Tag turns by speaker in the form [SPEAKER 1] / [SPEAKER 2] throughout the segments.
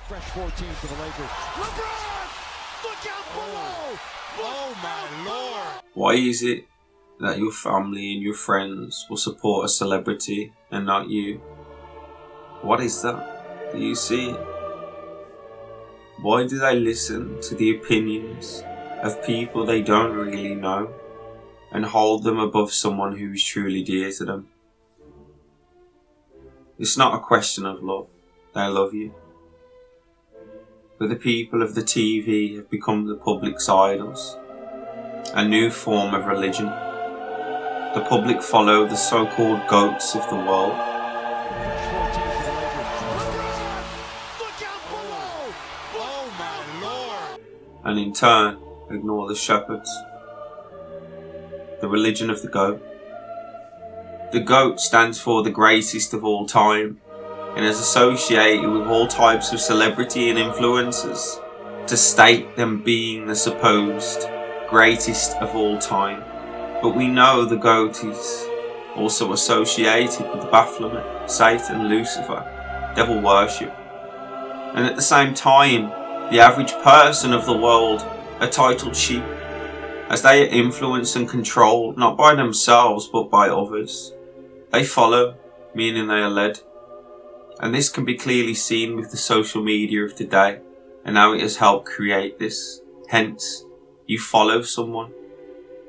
[SPEAKER 1] Fresh 14 for the Lakers. LeBron! Look out below! Oh my Lord!
[SPEAKER 2] Why is it that your family and your friends will support a celebrity and not you? What is that? Do you see it? Why do they listen to the opinions of people they don't really know and hold them above someone who is truly dear to them? It's not a question of love. They love you. But the people of the TV have become the public's idols, a new form of religion. The public follow the so-called goats of the world.
[SPEAKER 1] Fresh 14 for the Lakers. LeBron! Look out below! Oh my Lord!
[SPEAKER 2] And in turn ignore the shepherds. The religion of the goat. The goat stands for the greatest of all time and is associated with all types of celebrity and influencers to state them being the supposed greatest of all time. But we know the goat is also associated with Baphomet, Satan, Lucifer, devil worship. And at the same time, the average person of the world are titled sheep, as they are influenced and controlled not by themselves but by others. They follow, meaning they are led. And this can be clearly seen with the social media of today and how it has helped create this. Hence, you follow someone.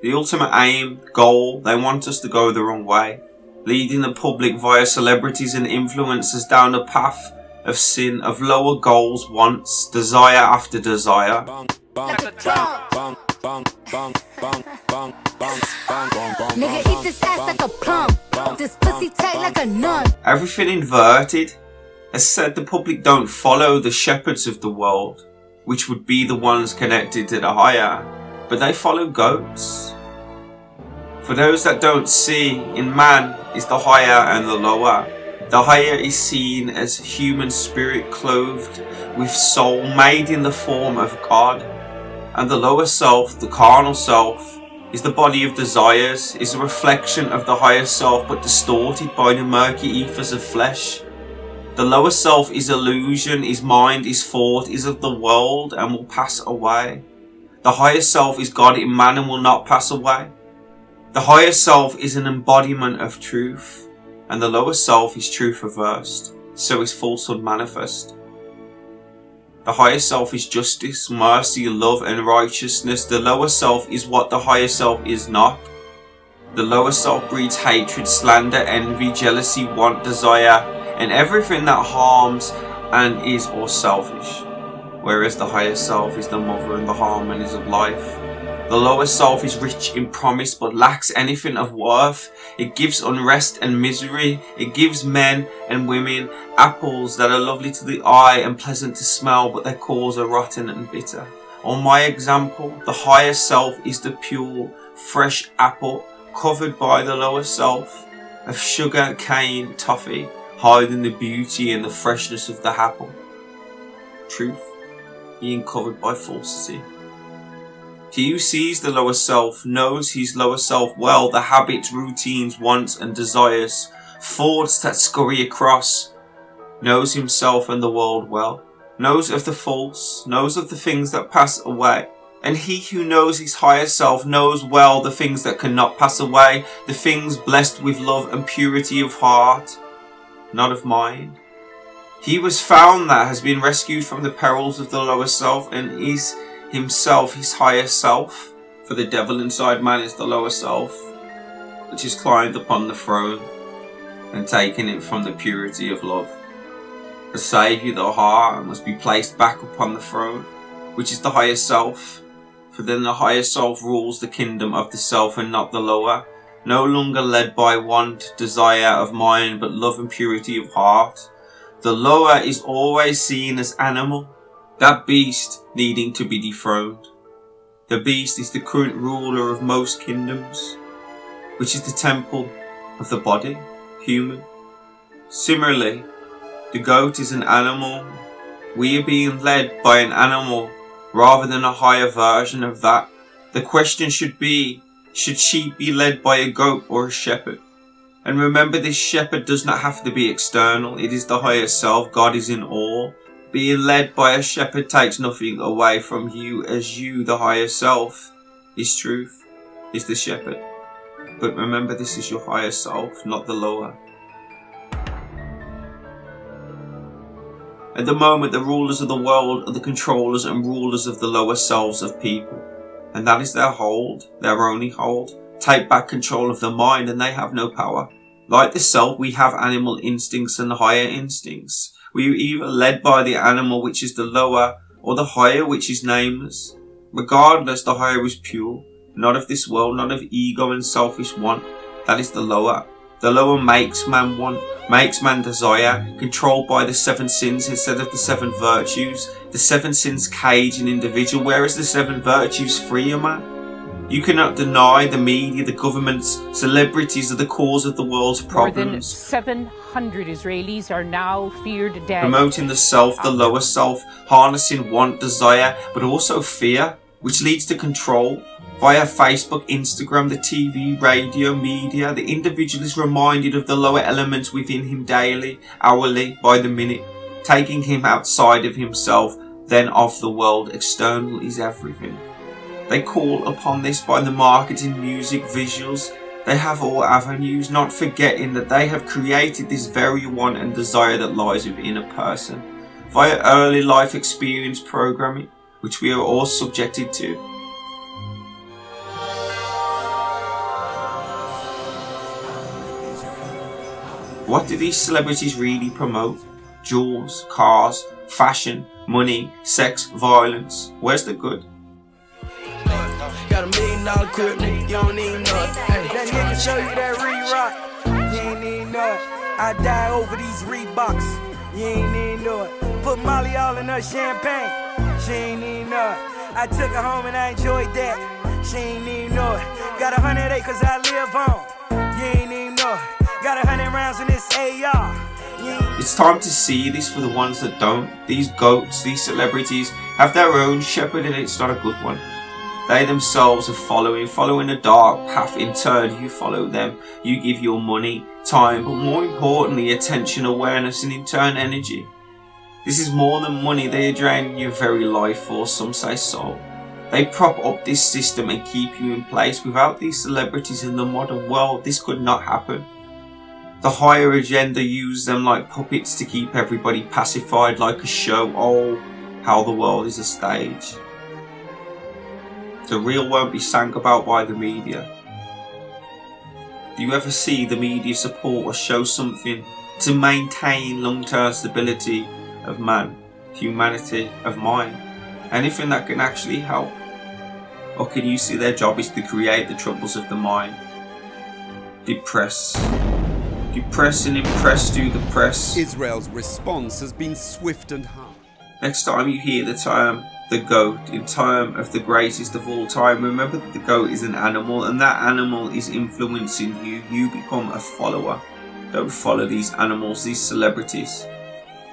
[SPEAKER 2] The ultimate aim, goal, they want us to go the wrong way, leading the public via celebrities and influencers down the path of sin, of lower goals, wants, desire after desire.
[SPEAKER 3] Nigga, eat this ass like a plum. This pussy tight like a nun.
[SPEAKER 2] Everything inverted has said the public don't follow the shepherds of the world, which would be the ones connected to the higher, but they follow goats. For those that don't see, in man is the higher and the lower. The higher is seen as human spirit clothed with soul, made in the form of God. And the lower self, the carnal self, is the body of desires, is a reflection of the higher self but distorted by the murky ethers of flesh. The lower self is illusion, is mind, is thought, is of the world and will pass away. The higher self is God in man and will not pass away. The higher self is an embodiment of truth, and the lower self is truth reversed, so is falsehood manifest. The higher self is justice, mercy, love and righteousness. The lower self is what the higher self is not. The lower self breeds hatred, slander, envy, jealousy, want, desire, and everything that harms and is all selfish. Whereas the higher self is the mother and the harmonies of life. The lower self is rich in promise but lacks anything of worth. It gives unrest and misery. It gives men and women apples that are lovely to the eye and pleasant to smell, but their cores are rotten and bitter. On my example, the higher self is the pure, fresh apple covered by the lower self of sugar cane toffee, hiding the beauty and the freshness of the apple. Truth being covered by falsity. He who sees the lower self knows his lower self well, the habits, routines, wants and desires, thoughts that scurry across, knows himself and the world well, knows of the false, knows of the things that pass away. And he who knows his higher self knows well the things that cannot pass away, the things blessed with love and purity of heart, not of mind. He was found that has been rescued from the perils of the lower self and is himself his higher self, for the devil inside man is the lower self, which is climbed upon the throne and taken it from the purity of love. The Saviour, the heart, must be placed back upon the throne, which is the higher self, for then the higher self rules the kingdom of the self and not the lower, no longer led by want, desire of mind, but love and purity of heart. The lower is always seen as animal, that beast needing to be dethroned. The beast is the current ruler of most kingdoms, which is the temple of the body, human. Similarly, the goat is an animal. We are being led by an animal rather than a higher version of that. The question should be, should sheep be led by a goat or a shepherd? And remember, this shepherd does not have to be external. It is the higher self. God is in all. Being led by a shepherd takes nothing away from you, as you, the higher self, is truth, is the shepherd. But remember, this is your higher self, not the lower. At the moment, the rulers of the world are the controllers and rulers of the lower selves of people. And that is their hold, their only hold. Take back control of the mind and they have no power. Like the self, we have animal instincts and higher instincts. We are either led by the animal, which is the lower, or the higher, which is nameless. Regardless, the higher is pure, not of this world, not of ego and selfish want. That is the lower. The lower makes man want, makes man desire, controlled by the 7 sins instead of the 7 virtues. The 7 sins cage an individual, whereas the 7 virtues free a man. You cannot deny the media, the governments, celebrities are the cause of the world's problems.
[SPEAKER 4] More than 700 Israelis are now feared dead.
[SPEAKER 2] Promoting the self, the lower self, harnessing want, desire, but also fear, which leads to control. Via Facebook, Instagram, the TV, radio, media, the individual is reminded of the lower elements within him daily, hourly, by the minute, taking him outside of himself, then of the world. External is everything. They call upon this by the marketing, music, visuals. They have all avenues, not forgetting that they have created this very want and desire that lies within a person, via early life experience programming, which we are all subjected to. What do these celebrities really promote? Jewels, cars, fashion, money, sex, violence. Where's the good?
[SPEAKER 5] Got $1 million crib, nigga, you don't need nothing. Hey, that nigga show you that re-rock, you ain't need nothing. I die over these Reeboks, you ain't need nothing. Put Molly all in her champagne, she ain't need nothing. I took her home and I enjoyed that, she ain't need nothing. Got 100 acres I live on, you ain't need nothing. Got 100 rounds in this AR.
[SPEAKER 2] It's time to see this for the ones that don't. These goats, these celebrities, have their own shepherd and it's not a good one. They themselves are following a dark path. In turn, you follow them. You give your money, time, but more importantly, attention, awareness, and in turn, energy. This is more than money. They are draining your very life force, some say soul. They prop up this system and keep you in place. Without these celebrities in the modern world, this could not happen. The higher agenda use them like puppets to keep everybody pacified like a show. Oh, how the world is a stage. The real won't be sang about by the media. Do you ever see the media support or show something to maintain long-term stability of man, humanity, of mind? Anything that can actually help? Or can you see their job is to create the troubles of the mind? Depress and impress through the press.
[SPEAKER 6] Israel's response has been swift and hard.
[SPEAKER 2] Next time you hear the term the goat in term of the greatest of all time, remember that the goat is an animal and that animal is influencing you. You become a follower. Don't follow these animals, these celebrities,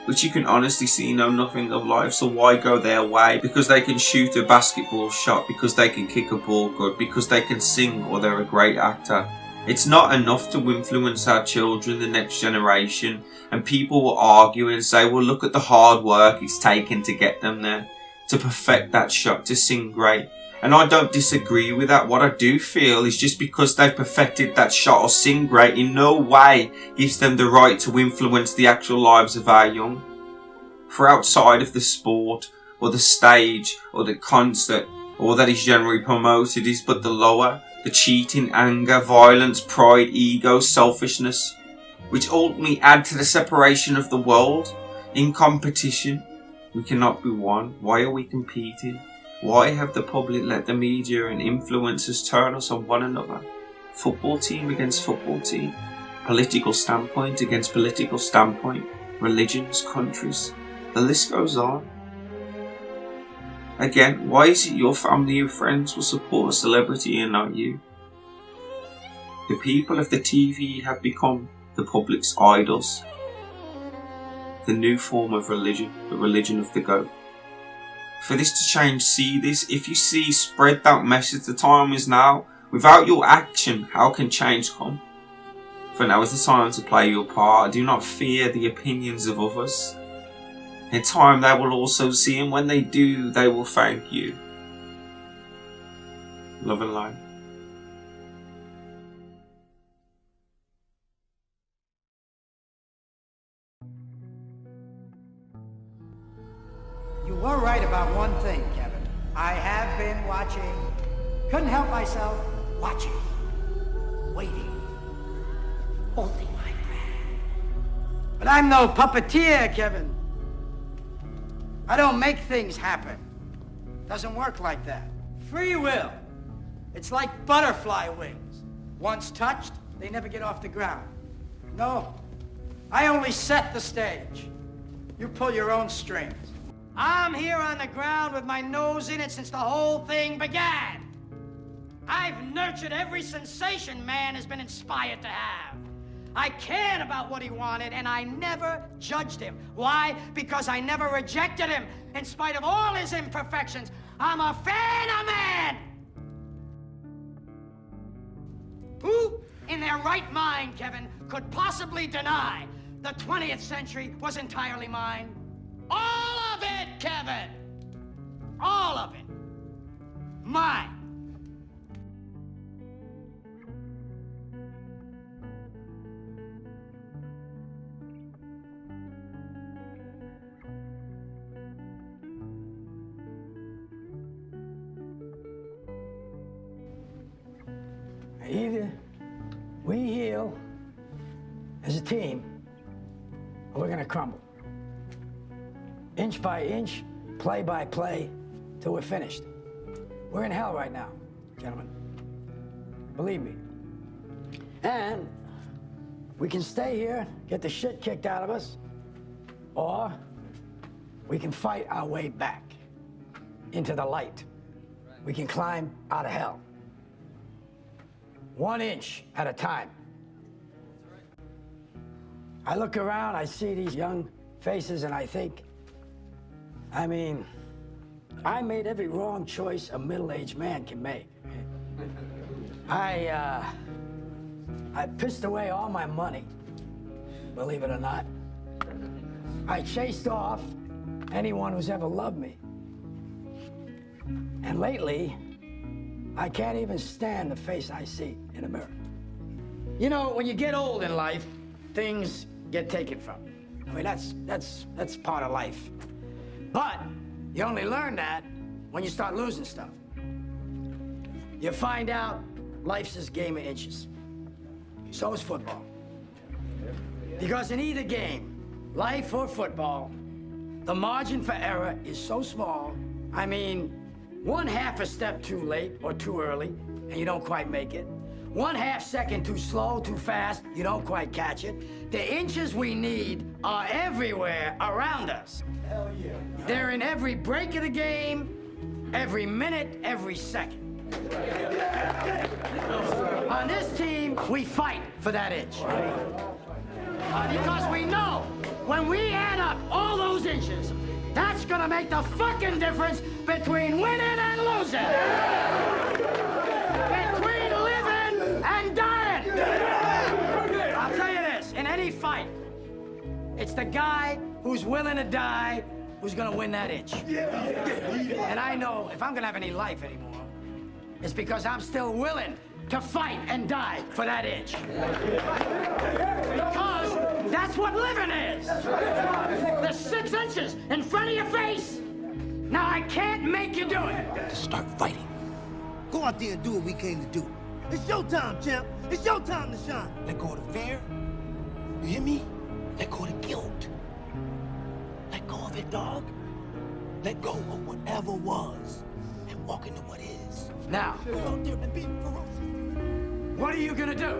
[SPEAKER 2] which you can honestly see know nothing of life. So why go their way? Because they can shoot a basketball shot, because they can kick a ball good, because they can sing or they're a great actor. It's not enough to influence our children, the next generation, and people will argue and say, well, look at the hard work it's taken to get them there, to perfect that shot, to sing great. And I don't disagree with that. What I do feel is just because they've perfected that shot or sing great in no way gives them the right to influence the actual lives of our young. For outside of the sport or the stage or the concert, all that is generally promoted is but the lower, the cheating, anger, violence, pride, ego, selfishness, which ultimately add to the separation of the world. In competition, we cannot be one. Why are we competing? Why have the public let the media and influencers turn us on one another? Football team against football team, political standpoint against political standpoint, religions, countries, the list goes on. Again, why is it your family and friends will support a celebrity and not you? The people of the TV have become the public's idols. The new form of religion, the religion of the goat. For this to change, see this. If you see, spread that message. The time is now. Without your action, how can change come? For now is the time to play your part. Do not fear the opinions of others. In time they will also see, and when they do, they will thank you. Love and light.
[SPEAKER 7] You were right about one thing, Kevin. I have been watching. Couldn't help myself. Watching. Waiting. Holding my breath. But I'm no puppeteer, Kevin. I don't make things happen. Doesn't work like that. Free will. It's like butterfly wings. Once touched, they never get off the ground. No. I only set the stage. You pull your own strings. I'm here on the ground with my nose in it since the whole thing began. I've nurtured every sensation man has been inspired to have. I cared about what he wanted, and I never judged him. Why? Because I never rejected him. In spite of all his imperfections, I'm a fan of man. Who in their right mind, Kevin, could possibly deny the 20th century was entirely mine? All of it, Kevin! All of it. Mine. Either we heal as a team, or we're gonna crumble. Inch by inch, play by play, till we're finished. We're in hell right now, gentlemen. Believe me. And we can stay here, get the shit kicked out of us, or we can fight our way back into the light. We can climb out of hell. 1 inch at a time. I look around, I see these young faces, and I think, I mean, I made every wrong choice a middle-aged man can make. I pissed away all my money, believe it or not. I chased off anyone who's ever loved me. And lately, I can't even stand the face I see in the mirror. You know, when you get old in life, things get taken from you. I mean, that's part of life. But you only learn that when you start losing stuff. You find out life's this game of inches. So is football. Because in either game, life or football, the margin for error is so small. I mean, 1/2 a step too late or too early, and you don't quite make it. 1/2 second too slow, too fast, you don't quite catch it. The inches we need are everywhere around us. Hell yeah. They're in every break of the game, every minute, every second. On this team, we fight for that inch. Because we know when we add up all those inches, that's gonna make the fucking difference between winning and losing. Between living and dying. I'll tell you this, in any fight, it's the guy who's willing to die who's gonna win that inch. And I know if I'm gonna have any life anymore, it's because I'm still willing to fight and die for that inch. Because that's what living is. The 6 inches in front of your face. Now I can't make you do it.
[SPEAKER 8] To start fighting. Go out there and do what we came to do. It's your time, champ. It's your time to shine. Let go of the fear. You hear me? Let go of the guilt. Let go of it, dog. Let go of whatever was and walk into what is.
[SPEAKER 7] Now,
[SPEAKER 8] Go out there and be ferocious.
[SPEAKER 7] what are you gonna do?